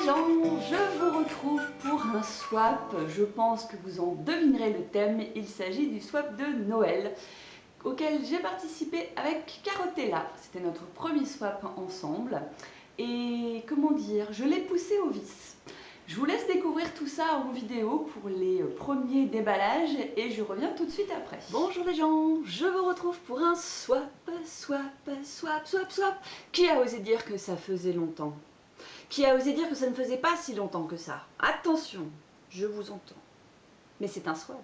les gens, je vous retrouve pour un swap. Je pense que vous en devinerez le thème. Il s'agit du swap de Noël auquel j'ai participé avec Carotella. C'était notre premier swap ensemble. Et comment dire, je l'ai poussé au vice. Je vous laisse découvrir tout ça en vidéo pour les premiers déballages et je reviens tout de suite après. Bonjour les gens, je vous retrouve pour un swap. Qui a osé dire que ça faisait longtemps? Qui a osé dire que ça ne faisait pas si longtemps que ça? Attention, je vous entends. Mais c'est un swap.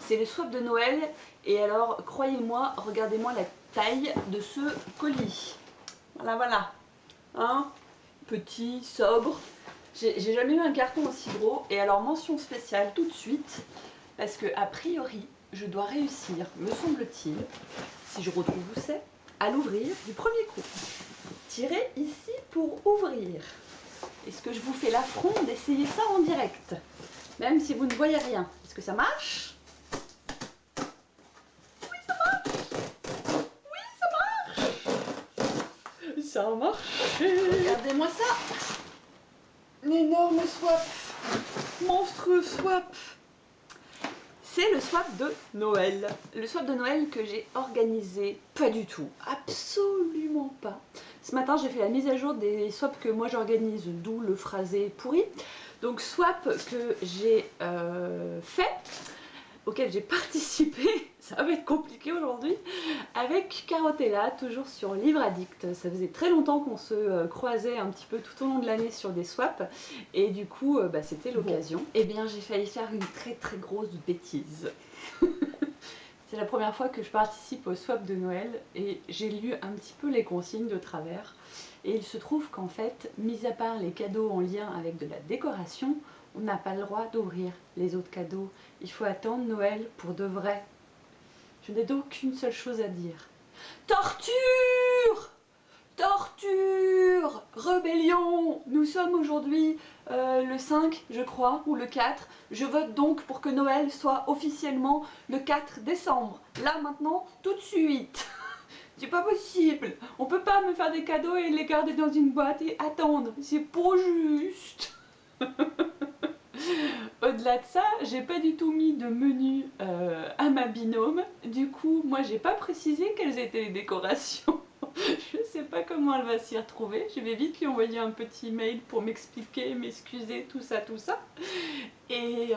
C'est le swap de Noël. Et alors, croyez-moi, regardez-moi la taille de ce colis. Voilà. Hein? Petit, sobre. J'ai jamais eu un carton aussi gros. Et alors, mention spéciale tout de suite. Parce que, a priori, je dois réussir, me semble-t-il, si je retrouve où c'est, à l'ouvrir du premier coup. Tirez ici pour ouvrir. Est-ce que je vous fais l'affront d'essayer ça en direct? Même si vous ne voyez rien. Est-ce que ça marche? Oui, ça marche. Oui, ça marche. Ça marche. Regardez-moi ça. Un énorme swap. Monstrueux swap. C'est le swap de Noël. Le swap de Noël que j'ai organisé pas du tout. Absolument pas. Ce matin, j'ai fait la mise à jour des swaps que moi j'organise, d'où le phrasé pourri. Donc swap que j'ai fait, auquel j'ai participé, ça va être compliqué aujourd'hui, avec Carotella, toujours sur Livre Addict. Ça faisait très longtemps qu'on se croisait un petit peu tout au long de l'année sur des swaps, et du coup, c'était l'occasion. Et bien, j'ai failli faire une très grosse bêtise. C'est la première fois que je participe au swap de Noël et j'ai lu un petit peu les consignes de travers. Et il se trouve qu'en fait, mis à part les cadeaux en lien avec de la décoration, on n'a pas le droit d'ouvrir les autres cadeaux. Il faut attendre Noël pour de vrai. Je n'ai donc qu'une seule chose à dire. Torture! Torture! Rébellion! Nous sommes aujourd'hui le 5, je crois, ou le 4. Je vote donc pour que Noël soit officiellement le 4 décembre. Là, maintenant, tout de suite. C'est pas possible. On peut pas me faire des cadeaux et les garder dans une boîte et attendre. C'est pas juste. Au-delà de ça, j'ai pas du tout mis de menu à ma binôme. Du coup, moi, j'ai pas précisé quelles étaient les décorations. Je sais pas comment elle va s'y retrouver. Je vais vite lui envoyer un petit mail pour m'expliquer, m'excuser, tout ça. Et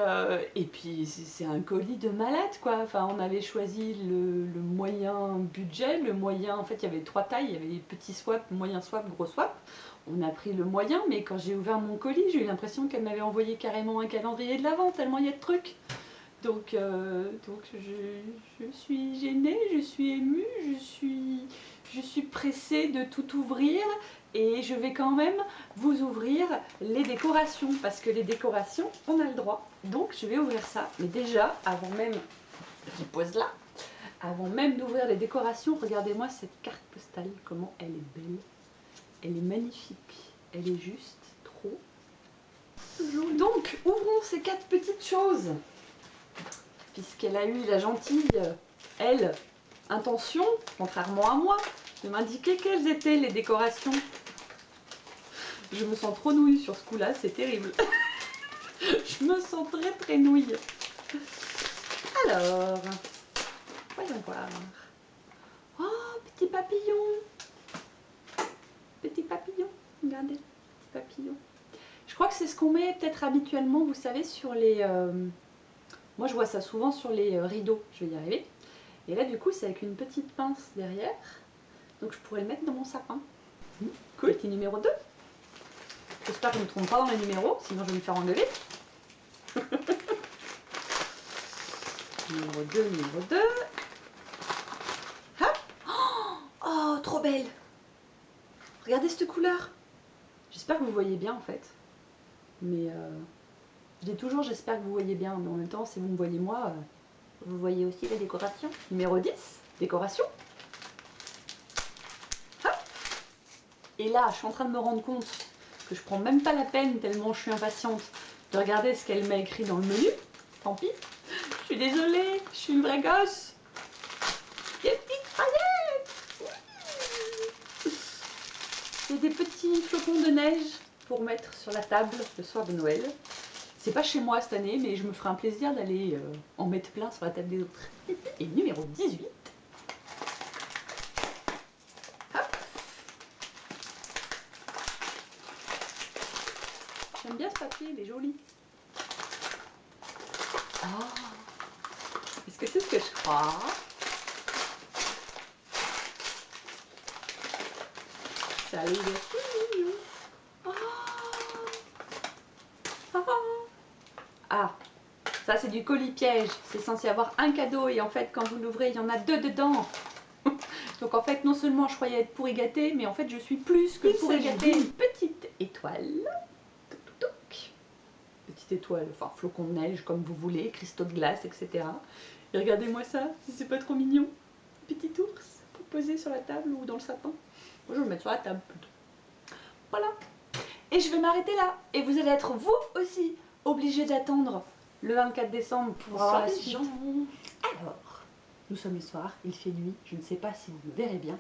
puis c'est un colis de malade quoi. Enfin, on avait choisi le moyen budget, le moyen. En fait, il y avait 3 tailles. Il y avait les petits swaps, moyen swap, gros swap. On a pris le moyen, mais quand j'ai ouvert mon colis, j'ai eu l'impression qu'elle m'avait envoyé carrément un calendrier de l'Avent, tellement il y a de trucs. Donc je suis gênée, je suis émue, je suis pressée de tout ouvrir et je vais quand même vous ouvrir les décorations parce que les décorations, on a le droit. Donc je vais ouvrir ça, mais déjà, avant même, je pose là, avant même d'ouvrir les décorations, regardez-moi cette carte postale, comment elle est belle. Elle est magnifique, elle est juste trop jolie. Donc ouvrons ces 4 petites choses. Puisqu'elle a eu la gentille, elle, intention, contrairement à moi, de m'indiquer quelles étaient les décorations. Je me sens trop nouille sur ce coup-là, c'est terrible. Je me sens très nouille. Alors, voyons voir. Oh, petit papillon. Petit papillon, regardez, petit papillon. Je crois que c'est ce qu'on met peut-être habituellement, vous savez, sur les... Moi, je vois ça souvent sur les rideaux, je vais y arriver. Et là, du coup, c'est avec une petite pince derrière. Donc, je pourrais le mettre dans mon sapin. Cool. Petit numéro 2. J'espère que je ne me trompe pas dans les numéros, sinon je vais me faire engueuler. Numéro 2. Hop. Oh, trop belle. Regardez cette couleur. J'espère que vous voyez bien, en fait. Mais... je dis toujours j'espère que vous voyez bien, mais en même temps si vous me voyez moi, vous voyez aussi la décoration. Numéro 10, décoration. Hop. Et là, je suis en train de me rendre compte que je prends même pas la peine, tellement je suis impatiente, de regarder ce qu'elle m'a écrit dans le menu. Tant pis. Je suis désolée, je suis une vraie gosse. Des petites paillettes. Oui. Et des petits flocons de neige. pour mettre sur la table le soir de Noël. C'est pas chez moi cette année, mais je me ferai un plaisir d'aller en mettre plein sur la table des autres. Et numéro 18. Hop. J'aime bien ce papier, il est joli. Oh. Est-ce que c'est ce que je crois? Ça a l'air tout mignon. Oh. Oh. Ah, ça c'est du colis piège. C'est censé avoir un cadeau et en fait quand vous l'ouvrez, il y en a 2 dedans. Donc en fait non seulement je croyais être pourri gâtée, mais en fait je suis plus que pourri gâtée. Une petite étoile. Petite étoile, enfin flocon de neige comme vous voulez, cristaux de glace, etc. Et regardez-moi ça, si c'est pas trop mignon. Petit ours pour poser sur la table ou dans le sapin. Moi je vais le mettre sur la table plutôt. Voilà. Et je vais m'arrêter là. Et vous allez être vous aussi obligés d'attendre le 24 décembre pour avoir la suite. Alors, nous sommes le soir, il fait nuit, je ne sais pas si vous me verrez bien.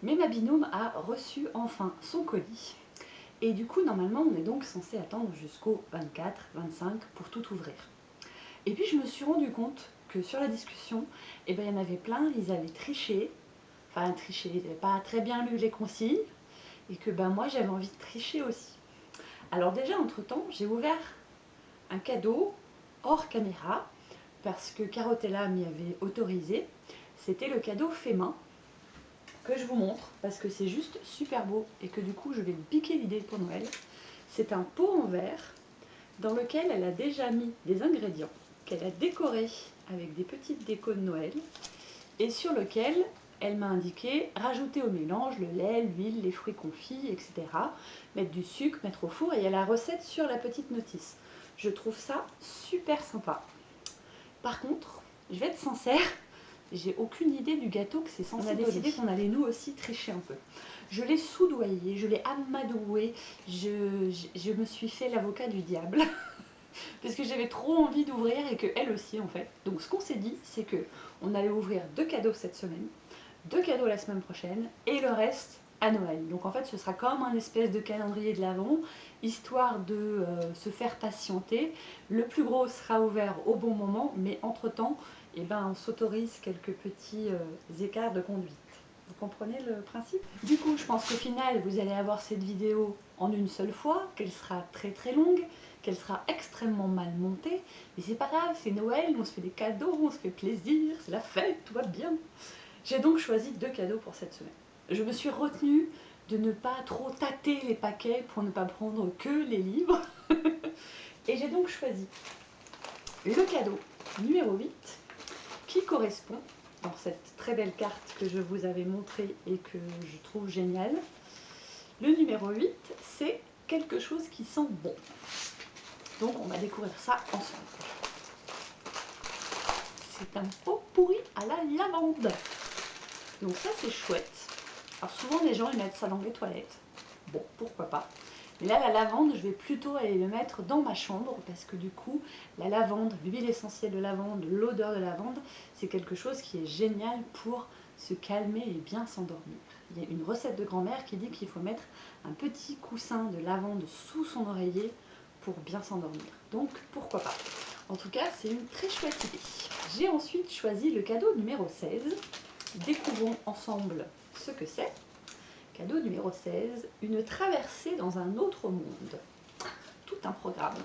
Mais ma binôme a reçu enfin son colis. Et du coup, normalement, on est donc censé attendre jusqu'au 24, 25 pour tout ouvrir. Et puis, je me suis rendu compte que sur la discussion, eh ben, il y en avait plein, ils avaient triché. Enfin, triché, ils n'avaient pas très bien lu les consignes. Et que ben, moi, j'avais envie de tricher aussi. Alors déjà, entre-temps, j'ai ouvert un cadeau hors caméra, parce que Carotella m'y avait autorisé. C'était le cadeau fait main, que je vous montre parce que c'est juste super beau et que du coup je vais me piquer l'idée pour Noël. C'est un pot en verre dans lequel elle a déjà mis des ingrédients qu'elle a décorés avec des petites décos de Noël et sur lequel elle m'a indiqué rajouter au mélange le lait, l'huile, les fruits confits, etc. Mettre du sucre, mettre au four et il y a la recette sur la petite notice. Je trouve ça super sympa. Par contre, je vais être sincère, j'ai aucune idée du gâteau que c'est censé donner. On a décidé qu'on allait nous aussi tricher un peu. Je l'ai soudoyé, je l'ai amadoué, je me suis fait l'avocat du diable. Parce que j'avais trop envie d'ouvrir et qu'elle aussi en fait. Donc ce qu'on s'est dit, c'est que on allait ouvrir 2 cadeaux cette semaine, 2 cadeaux la semaine prochaine et le reste à Noël. Donc en fait ce sera comme un espèce de calendrier de l'Avent, histoire de se faire patienter. Le plus gros sera ouvert au bon moment, mais entre-temps, eh ben, on s'autorise quelques petits écarts de conduite. Vous comprenez le principe? Du coup, je pense qu'au final, vous allez avoir cette vidéo en une seule fois, qu'elle sera très très longue, qu'elle sera extrêmement mal montée. Mais c'est pas grave, c'est Noël, on se fait des cadeaux, on se fait plaisir, c'est la fête, tout va bien. J'ai donc choisi 2 cadeaux pour cette semaine. Je me suis retenue de ne pas trop tâter les paquets pour ne pas prendre que les livres. Et j'ai donc choisi le cadeau numéro 8 qui correspond dans cette très belle carte que je vous avais montrée et que je trouve géniale. Le numéro 8, c'est quelque chose qui sent bon. Donc on va découvrir ça ensemble. C'est un pot pourri à la lavande. Donc ça c'est chouette. Alors souvent les gens ils mettent ça dans les toilettes. Bon, pourquoi pas. Mais là, la lavande, je vais plutôt aller le mettre dans ma chambre parce que du coup, la lavande, l'huile essentielle de lavande, l'odeur de lavande, c'est quelque chose qui est génial pour se calmer et bien s'endormir. Il y a une recette de grand-mère qui dit qu'il faut mettre un petit coussin de lavande sous son oreiller pour bien s'endormir. Donc, pourquoi pas. En tout cas, c'est une très chouette idée. J'ai ensuite choisi le cadeau numéro 16. Découvrons ensemble ce que c'est. Cadeau numéro 16, une traversée dans un autre monde. Tout un programme.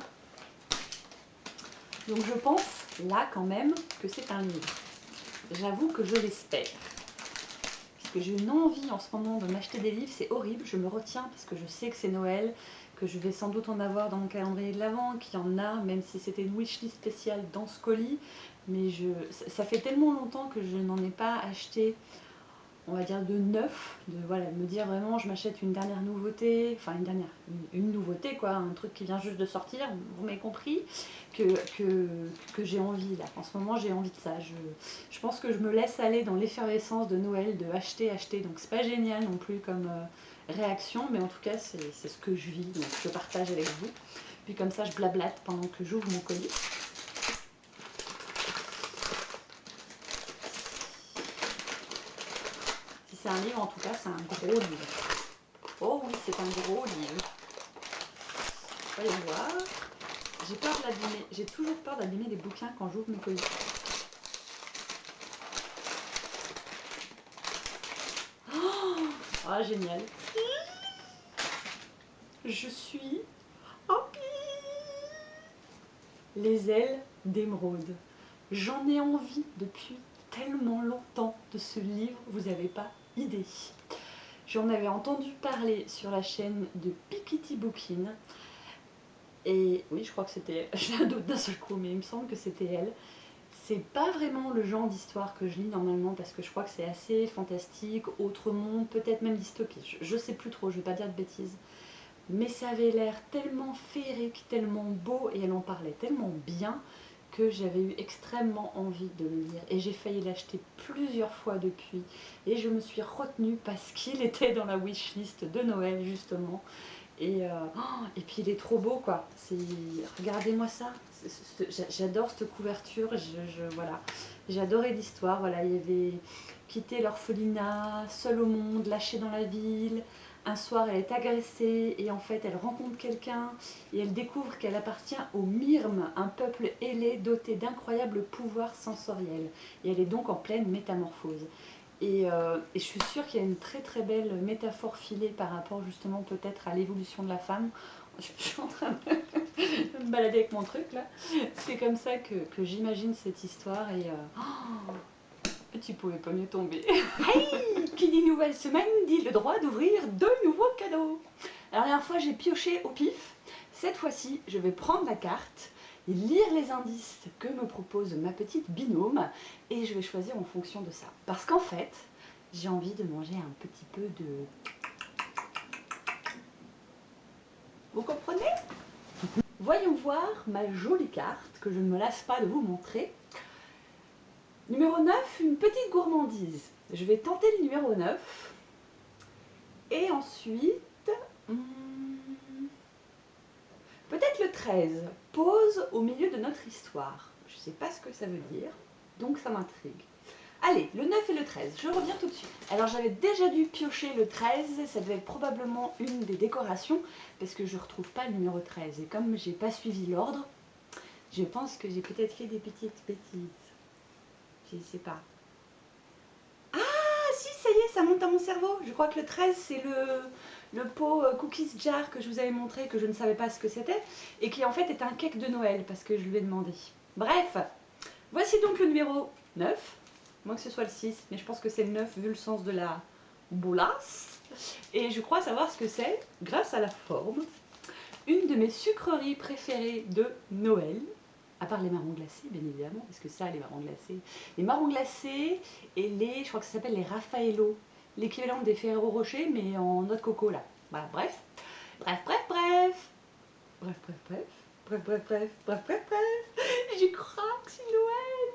Donc je pense là quand même que c'est un livre. J'avoue que je l'espère. Parce que j'ai une envie en ce moment de m'acheter des livres, c'est horrible, je me retiens parce que je sais que c'est Noël, que je vais sans doute en avoir dans mon calendrier de l'Avent, qu'il y en a, même si c'était une wishlist spéciale dans ce colis. Mais ça fait tellement longtemps que je n'en ai pas acheté, on va dire de neuf, de voilà, me dire vraiment je m'achète une dernière nouveauté, enfin une nouveauté quoi, un truc qui vient juste de sortir, vous m'avez compris, que j'ai envie là, en ce moment j'ai envie de ça, je pense que je me laisse aller dans l'effervescence de Noël, de acheter, donc c'est pas génial non plus comme réaction, mais en tout cas c'est ce que je vis, donc je partage avec vous, puis comme ça je blablate pendant que j'ouvre mon colis. C'est un livre, en tout cas, c'est un gros livre. Oh oui, c'est un gros livre. Voyons voir. J'ai peur de l'abîmer. J'ai toujours peur d'abîmer les bouquins quand j'ouvre mes colis. Ah, génial. Je suis... Oh, les ailes d'émeraude. J'en ai envie depuis tellement longtemps de ce livre, vous n'avez pas idée. J'en avais entendu parler sur la chaîne de Piketty Bookin. Et oui, je crois que c'était... J'ai un doute d'un seul coup, mais il me semble que c'était elle. C'est pas vraiment le genre d'histoire que je lis normalement parce que je crois que c'est assez fantastique, autre monde, peut-être même dystopique. Je sais plus trop, je vais pas dire de bêtises. Mais ça avait l'air tellement féerique, tellement beau et elle en parlait tellement bien que j'avais eu extrêmement envie de le lire. Et j'ai failli l'acheter plusieurs fois depuis. Et je me suis retenue parce qu'il était dans la wishlist de Noël justement. Et puis il est trop beau quoi. Regardez-moi ça. J'adore cette couverture. Voilà. J'ai adoré l'histoire. Voilà, il y avait quitté l'orphelinat, seul au monde, lâché dans la ville. Un soir, elle est agressée et en fait, elle rencontre quelqu'un et elle découvre qu'elle appartient aux Myrmes, un peuple ailé doté d'incroyables pouvoirs sensoriels. Et elle est donc en pleine métamorphose. Et je suis sûre qu'il y a une très très belle métaphore filée par rapport justement peut-être à l'évolution de la femme. Je suis en train de me balader avec mon truc là. C'est comme ça que j'imagine cette histoire tu pouvais pas mieux tomber. Hey, qui dit nouvelle semaine dit le droit d'ouvrir de nouveaux cadeaux. La dernière fois j'ai pioché au pif. Cette fois-ci je vais prendre la carte et lire les indices que me propose ma petite binôme et je vais choisir en fonction de ça. Parce qu'en fait, j'ai envie de manger un petit peu de... Vous comprenez? Voyons voir ma jolie carte que je ne me lasse pas de vous montrer. Numéro 9, une petite gourmandise. Je vais tenter le numéro 9. Et ensuite... peut-être le 13. Pause au milieu de notre histoire. Je ne sais pas ce que ça veut dire, donc ça m'intrigue. Allez, le 9 et le 13, je reviens tout de suite. Alors j'avais déjà dû piocher le 13, ça devait être probablement une des décorations, parce que je ne retrouve pas le numéro 13. Et comme j'ai pas suivi l'ordre, je pense que j'ai peut-être fait des petites bêtises. Je ne sais pas. Ah si, ça y est, ça monte dans mon cerveau. Je crois que le 13, c'est le pot cookies jar que je vous avais montré, que je ne savais pas ce que c'était, et qui en fait est un cake de Noël, parce que je lui ai demandé. Bref, voici donc le numéro 9. Moins que ce soit le 6, mais je pense que c'est le 9 vu le sens de la boulasse. Et je crois savoir ce que c'est, grâce à la forme. Une de mes sucreries préférées de Noël, à part les marrons glacés, bien évidemment, parce que ça, les marrons glacés. Les marrons glacés et je crois que ça s'appelle les Raffaello, l'équivalent des Ferrero Rocher, mais en noix de coco, là. Voilà, bref. Bref. Je crois que c'est Noël.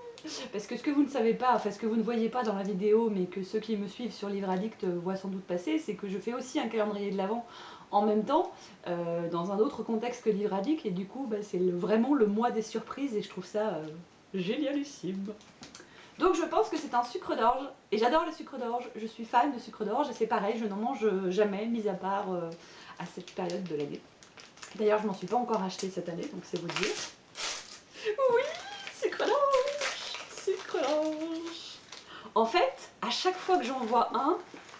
Parce que ce que vous ne savez pas, enfin ce que vous ne voyez pas dans la vidéo, mais que ceux qui me suivent sur Livre Addict voient sans doute passer, c'est que je fais aussi un calendrier de l'Avent en même temps, dans un autre contexte que Livre Addict, et du coup bah, c'est vraiment le mois des surprises, et je trouve ça génialissime. Donc je pense que c'est un sucre d'orge, et j'adore le sucre d'orge, je suis fan de sucre d'orge, et c'est pareil, je n'en mange jamais, mis à part à cette période de l'année. D'ailleurs je m'en suis pas encore acheté cette année, donc c'est vous dire. Oui, sucre d'orge, sucre d'orge. En fait, à chaque fois que j'en vois un,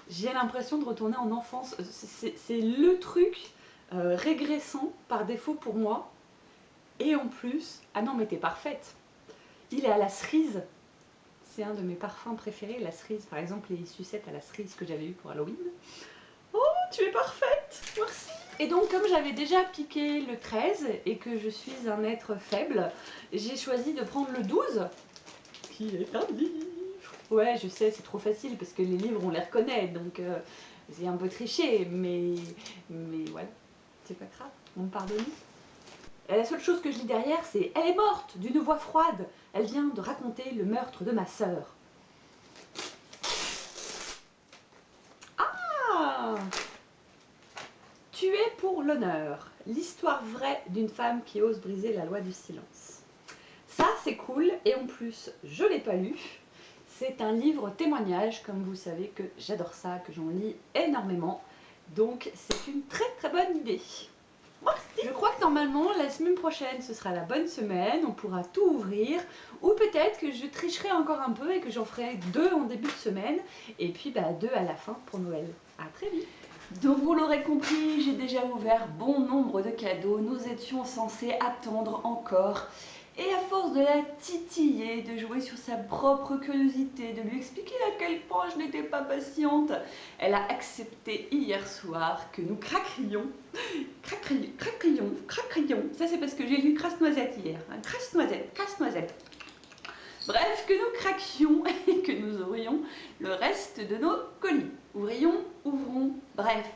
j'ai l'impression de retourner en enfance. C'est le truc régressant par défaut pour moi. Et en plus, ah non mais t'es parfaite. Il est à la cerise. C'est un de mes parfums préférés, la cerise. Par exemple, les sucettes à la cerise que j'avais eu pour Halloween. Oh, tu es parfaite, merci. Et donc, comme j'avais déjà piqué le 13 et que je suis un être faible, j'ai choisi de prendre le 12, qui est un livre. Ouais, je sais, c'est trop facile parce que les livres, on les reconnaît, donc j'ai un peu triché, mais voilà, c'est pas grave, on me pardonne. Et la seule chose que je lis derrière, c'est « Elle est morte d'une voix froide. Elle vient de raconter le meurtre de ma sœur. » Ah! Tuée pour l'honneur. L'histoire vraie d'une femme qui ose briser la loi du silence. Ça, c'est cool, et en plus, je l'ai pas lu. C'est un livre témoignage, comme vous savez que j'adore ça, que j'en lis énormément. Donc c'est une très très bonne idée. Je crois que normalement la semaine prochaine ce sera la bonne semaine, on pourra tout ouvrir, ou peut-être que je tricherai encore un peu et que j'en ferai 2 en début de semaine et puis 2 à la fin pour Noël. À très vite. Donc vous l'aurez compris, j'ai déjà ouvert bon nombre de cadeaux, nous étions censés attendre encore. Et à force de la titiller, de jouer sur sa propre curiosité, de lui expliquer à quel point je n'étais pas patiente, elle a accepté hier soir que nous craquerions. Ça c'est parce que j'ai lu Crasse-Noisette hier. Crasse-Noisette. Bref, que nous craquions et que nous ouvrions le reste de nos colis. Ouvrons, bref,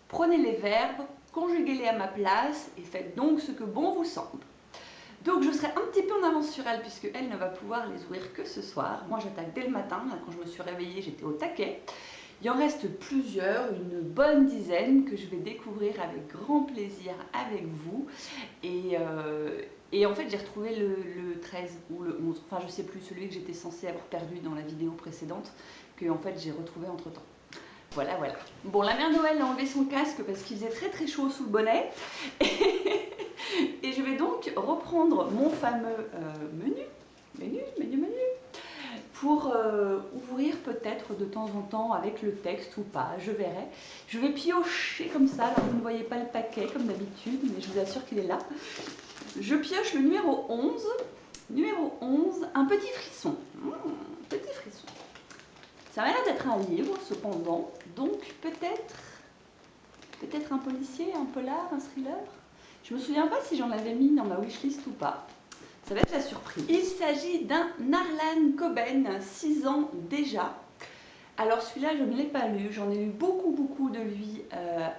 prenez les verbes, conjuguez-les à ma place et faites donc ce que bon vous semble. Donc je serai un petit peu en avance sur elle puisque elle ne va pouvoir les ouvrir que ce soir. Moi j'attaque dès le matin, là, quand je me suis réveillée j'étais au taquet. Il en reste plusieurs, une bonne dizaine que je vais découvrir avec grand plaisir avec vous. Et en fait j'ai retrouvé le 13 ou le 11, enfin je sais plus, celui que j'étais censée avoir perdu dans la vidéo précédente, que en fait j'ai retrouvé entre temps. Voilà. Bon, la mère Noël a enlevé son casque parce qu'il faisait très chaud sous le bonnet. Et je vais donc reprendre mon fameux menu, pour ouvrir peut-être de temps en temps avec le texte ou pas, je verrai. Je vais piocher comme ça, alors vous ne voyez pas le paquet comme d'habitude, mais je vous assure qu'il est là. Je pioche le numéro 11. Numéro 11, un petit frisson. Petit frisson. Ça m'a l'air d'être un livre, cependant, donc peut-être un policier, un polar, un thriller. Je me souviens pas si j'en avais mis dans ma wishlist ou pas. Ça va être la surprise. Il s'agit d'un Harlan Coben, 6 ans déjà. Alors celui-là, je ne l'ai pas lu. J'en ai lu beaucoup de lui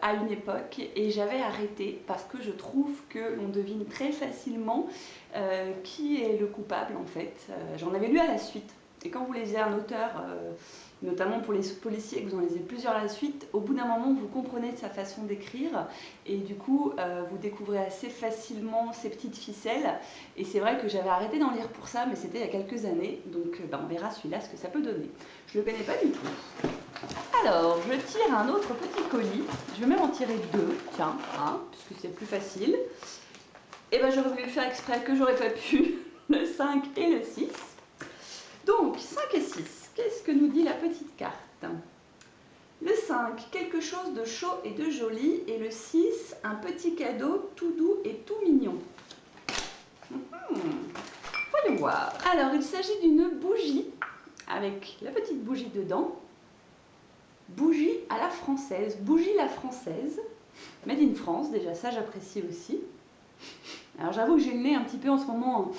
à une époque et j'avais arrêté parce que je trouve que l'on devine très facilement qui est le coupable en fait. J'en avais lu à la suite. Et quand vous lisez un auteur, notamment pour les policiers, que vous en lisez plusieurs à la suite, au bout d'un moment, vous comprenez sa façon d'écrire et du coup, vous découvrez assez facilement ses petites ficelles. Et c'est vrai que j'avais arrêté d'en lire pour ça, mais c'était il y a quelques années. Donc on verra celui-là ce que ça peut donner. Je ne le connais pas du tout. Alors, je tire un autre petit colis. Je vais même en tirer 2, tiens, puisque c'est plus facile. Et ben j'aurais voulu faire exprès que j'aurais pas pu, le 5 et le 6. Donc, 5 et 6, qu'est-ce que nous dit la petite carte? Le 5, quelque chose de chaud et de joli, et le 6, un petit cadeau tout doux et tout mignon. Voyons voir. Alors, il s'agit d'une bougie, avec la petite bougie dedans. Bougie à la française, bougie la française, made in France, déjà ça j'apprécie aussi. Alors j'avoue que j'ai le nez un petit peu en ce moment,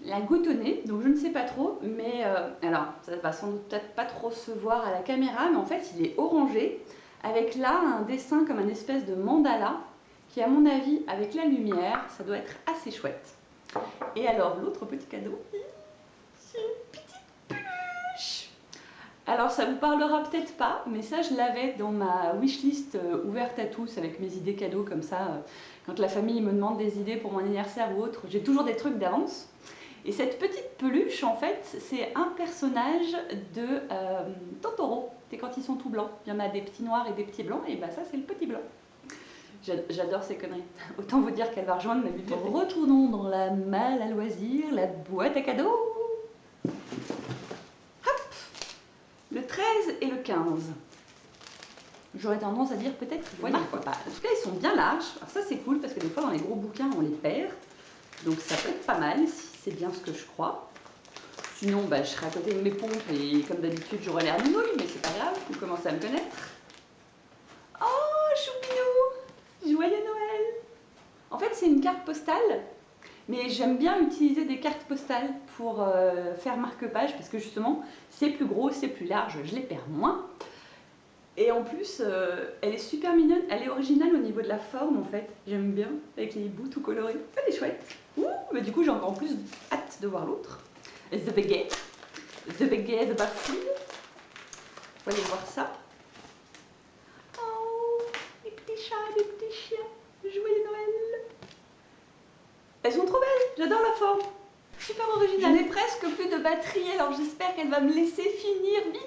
la goutte au nez, donc je ne sais pas trop, mais alors ça va sans doute peut-être pas trop se voir à la caméra, mais en fait il est orangé, avec là un dessin comme un espèce de mandala, qui à mon avis, avec la lumière, ça doit être assez chouette. Et alors l'autre petit cadeau, c'est une petite peluche. Alors ça vous parlera peut-être pas, mais ça je l'avais dans ma wishlist ouverte à tous, avec mes idées cadeaux comme ça. Quand la famille me demande des idées pour mon anniversaire ou autre, j'ai toujours des trucs d'avance. Et cette petite peluche, en fait, c'est un personnage de Totoro. C'est quand ils sont tout blancs. Il y en a des petits noirs et des petits blancs, et bah ça c'est le petit blanc. J'adore ces conneries. Autant vous dire qu'elle va rejoindre ma bibliothèque. Retournons dans la malle à loisirs, la boîte à cadeaux. Hop, le 13 et le 15. J'aurais tendance à dire peut-être qu'ils marquent pas. En tout cas, ils sont bien larges. Alors ça, c'est cool parce que des fois, dans les gros bouquins, on les perd. Donc ça peut être pas mal si c'est bien ce que je crois. Sinon, je serai à côté de mes pompes et comme d'habitude, j'aurai l'air nouille, mais c'est pas grave, vous commencez à me connaître. Oh, choupinou! Joyeux Noël! En fait, c'est une carte postale, mais j'aime bien utiliser des cartes postales pour faire marque-page parce que justement, c'est plus gros, c'est plus large, je les perds moins. Et en plus, elle est super mignonne, elle est originale au niveau de la forme en fait. J'aime bien, avec les bouts tout colorés. Elle est chouette. Ouh, mais du coup, j'ai encore plus hâte de voir l'autre. The Baguette. The Baguette de Barfield. On va aller voir ça. Oh, les petits chats, les petits chiens. Joyeux Noël. Elles sont trop belles, j'adore la forme. Super originale. Je n'ai presque plus de batterie, alors j'espère qu'elle va me laisser finir vite.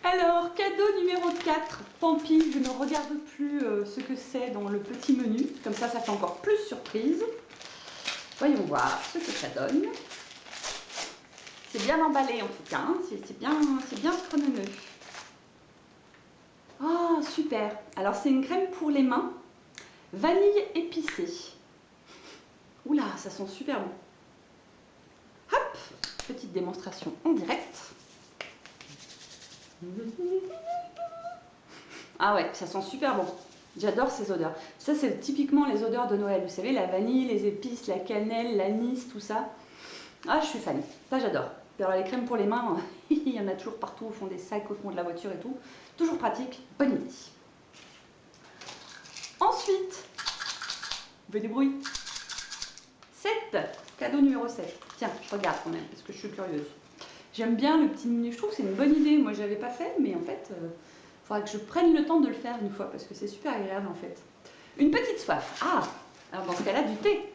Alors, Alors, cadeau numéro 4. Tant pis, je ne regarde plus ce que c'est dans le petit menu. Comme ça fait encore plus surprise. Voyons voir ce que ça donne. C'est bien emballé en tout cas, hein. C'est bien scrononneux. Oh, super. Alors, c'est une crème pour les mains. Vanille épicée. Oula, ça sent super bon. Hop, petite démonstration en direct. Ah ouais, ça sent super bon. J'adore ces odeurs. Ça, c'est typiquement les odeurs de Noël. Vous savez, la vanille, les épices, la cannelle, l'anis, tout ça. Ah, je suis fan. Ça, j'adore. Alors, les crèmes pour les mains, il y en a toujours partout, au fond des sacs, au fond de la voiture et tout. Toujours pratique. Bonne idée. Ensuite, petit bruit. 7. Cadeau numéro 7. Tiens, je regarde quand même, parce que je suis curieuse. J'aime bien le petit menu. Je trouve que c'est une bonne idée. Moi, je l'avais pas fait, mais en fait, il faudra que je prenne le temps de le faire une fois, parce que c'est super agréable en fait. Une petite soif. Ah, alors dans ce cas-là, du thé.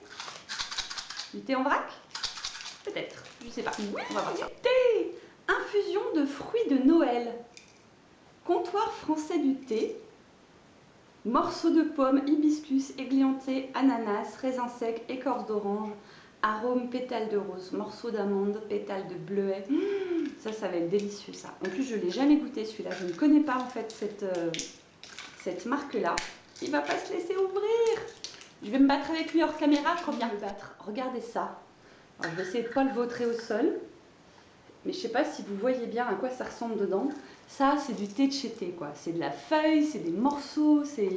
Du thé en vrac? Peut-être. Je sais pas. Oui, on va voir ça. Thé. Infusion de fruits de Noël. Comptoir français du thé. Morceaux de pommes, hibiscus, églianté, ananas, raisin sec, écorce d'orange, arôme, pétales de rose, morceaux d'amande, pétales de bleuet. Ça va être délicieux ça. En plus, je ne l'ai jamais goûté celui-là. Je ne connais pas en fait cette marque-là. Il va pas se laisser ouvrir. Je vais me battre avec lui hors caméra, je reviens me battre. Regardez ça. Alors, je vais essayer de ne pas le vautrer au sol. Mais je ne sais pas si vous voyez bien à quoi ça ressemble dedans. Ça, c'est du thé de chez thé, quoi. C'est de la feuille, c'est des morceaux, c'est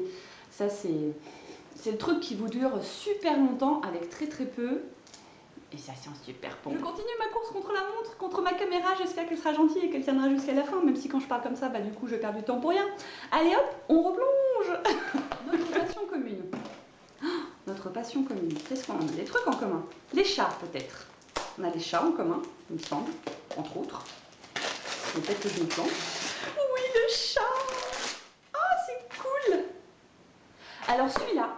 le truc qui vous dure super longtemps avec très très peu. Et ça sent super bon. Je continue ma course contre la montre, contre ma caméra. J'espère qu'elle sera gentille et qu'elle tiendra jusqu'à la fin, même si quand je parle comme ça, bah du coup, je perds du temps pour rien. Allez hop, on replonge. Notre passion commune. Oh, notre passion commune. Qu'est-ce qu'on a? Des trucs en commun. Les chats, peut-être. On a les chats en commun, il me semble, entre autres. Peut-être que je me plante. Oui, le chat. Oh, c'est cool. Alors celui-là,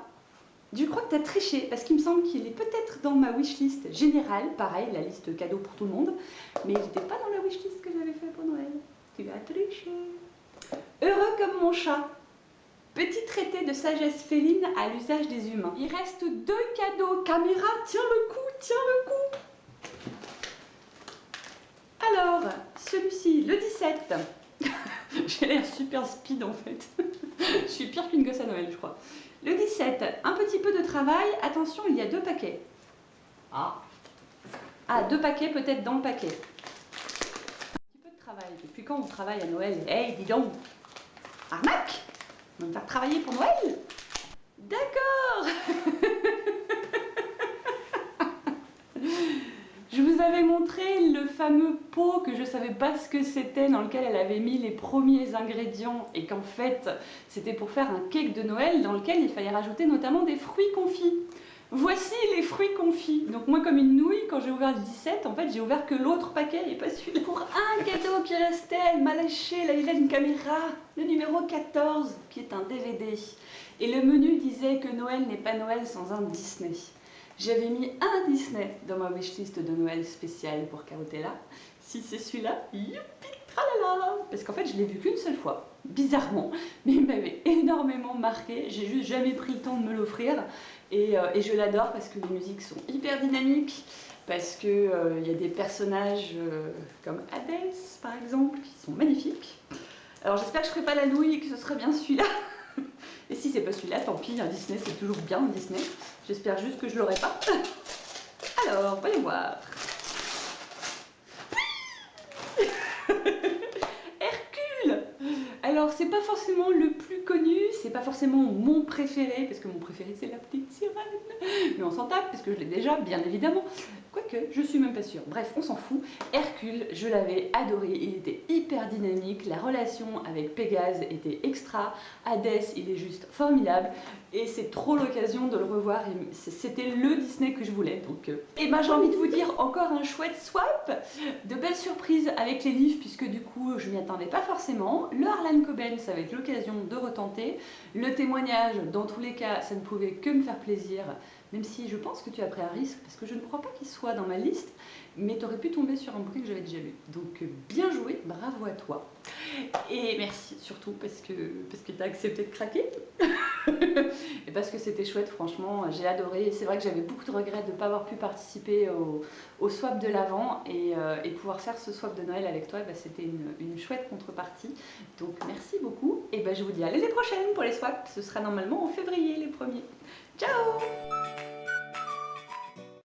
je crois que tu as triché, parce qu'il me semble qu'il est peut-être dans ma wishlist générale, pareil, la liste cadeau pour tout le monde, mais il n'était pas dans la wishlist que j'avais fait pour Noël. Tu as triché. Heureux comme mon chat. Petit traité de sagesse féline à l'usage des humains. Il reste 2 cadeaux. Caméra, tiens le coup, tiens le coup. Alors, celui-ci, le 17. J'ai l'air super speed en fait. Je suis pire qu'une gosse à Noël, je crois. Le 17, un petit peu de travail. Attention, il y a 2 paquets. Ah, 2 paquets peut-être dans le paquet. Un petit peu de travail. Depuis quand on travaille à Noël? Hey, dis donc. Arnaque! On va me faire travailler pour Noël? D'accord. Je vous avais montré le fameux pot que je ne savais pas ce que c'était, dans lequel elle avait mis les premiers ingrédients et qu'en fait c'était pour faire un cake de Noël dans lequel il fallait rajouter notamment des fruits confits. Voici les fruits confits. Donc moi, comme une nouille, quand j'ai ouvert le 17, en fait j'ai ouvert que l'autre paquet et pas celui-là. Pour un cadeau qui restait, elle m'a lâché, là il a une caméra, le numéro 14 qui est un DVD. Et le menu disait que Noël n'est pas Noël sans un Disney. J'avais mis un Disney dans ma wishlist de Noël spéciale pour Carotella. Si c'est celui-là, youpi, tralala. Parce qu'en fait, je l'ai vu qu'une seule fois, bizarrement, mais il m'avait énormément marqué. J'ai juste jamais pris le temps de me l'offrir. Et je l'adore parce que les musiques sont hyper dynamiques, parce qu'il y a des personnages comme Hades, par exemple, qui sont magnifiques. Alors j'espère que je ne ferai pas la nouille et que ce sera bien celui-là. Et si c'est pas celui-là, tant pis, un Disney c'est toujours bien, un Disney. J'espère juste que je l'aurai pas. Alors, voyons voir. Hercule. Alors, c'est pas forcément le plus connu, c'est pas forcément mon préféré, parce que mon préféré c'est la petite sirène. Mais on s'en tape, parce que je l'ai déjà, bien évidemment. Quoique, je suis même pas sûre. Bref, on s'en fout. Hercule, je l'avais adoré. Il était hyper dynamique. La relation avec Pégase était extra. Hadès, il est juste formidable. Et c'est trop l'occasion de le revoir. C'était le Disney que je voulais. Donc, et ben, j'ai envie de vous dire encore un chouette swap. De belles surprises avec les livres, puisque du coup, je m'y attendais pas forcément. Le Harlan troisième Coben, ça va être l'occasion de retenter. Le témoignage, dans tous les cas, ça ne pouvait que me faire plaisir, même si je pense que tu as pris un risque, parce que je ne crois pas qu'il soit dans ma liste, mais tu aurais pu tomber sur un bouquin que j'avais déjà lu. Donc bien joué, bravo à toi. Et merci surtout parce que tu as accepté de craquer. Et parce que c'était chouette, franchement, j'ai adoré. C'est vrai que j'avais beaucoup de regrets de ne pas avoir pu participer au swap de l'Avent et pouvoir faire ce swap de Noël avec toi, bah, c'était une chouette contrepartie. Donc merci beaucoup et bah, je vous dis à l'année prochaine pour les swaps. Ce sera normalement en février les premiers. Ciao!